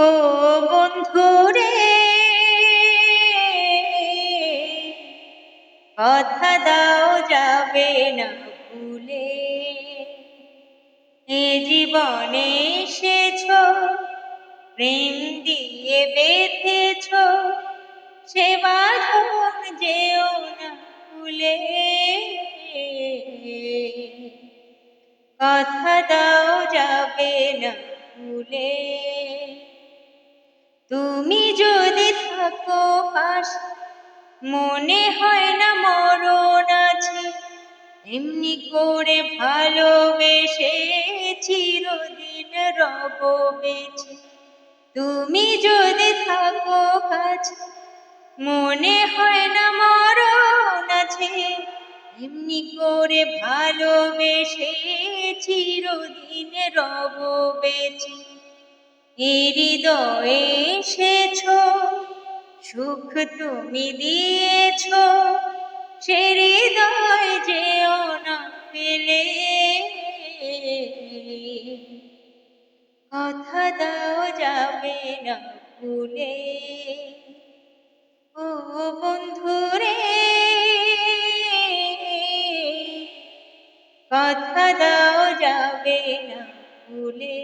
ও বন্ধুরে, কথা দাও যাবে না ভুলে। এ জীবনে এসেছো, প্রেম দিয়ে বেঁধেছো, সে বাঁধন যেও না ভুলে। কথা দাও যাবে না ভুলে। তুমি যদি থাকো পাশে, মনে হয় না মরণ আছে। এমনি করে ভালোবেসে চিরদিন রব বেঁচে। তুমি যদি থাকো কাছে, মনে হয় না মরণ আছে। এমনি করে ভালোবেসে চিরদিন রব বেঁচে। হৃদয়ে এসেছো, সুখ তুমি দিয়েছো, সে হৃদয় যেও না ফেলে। কথা দাও যাবে না ভুলে। ও বন্ধুরে, কথা দাও যাবে না ভুলে।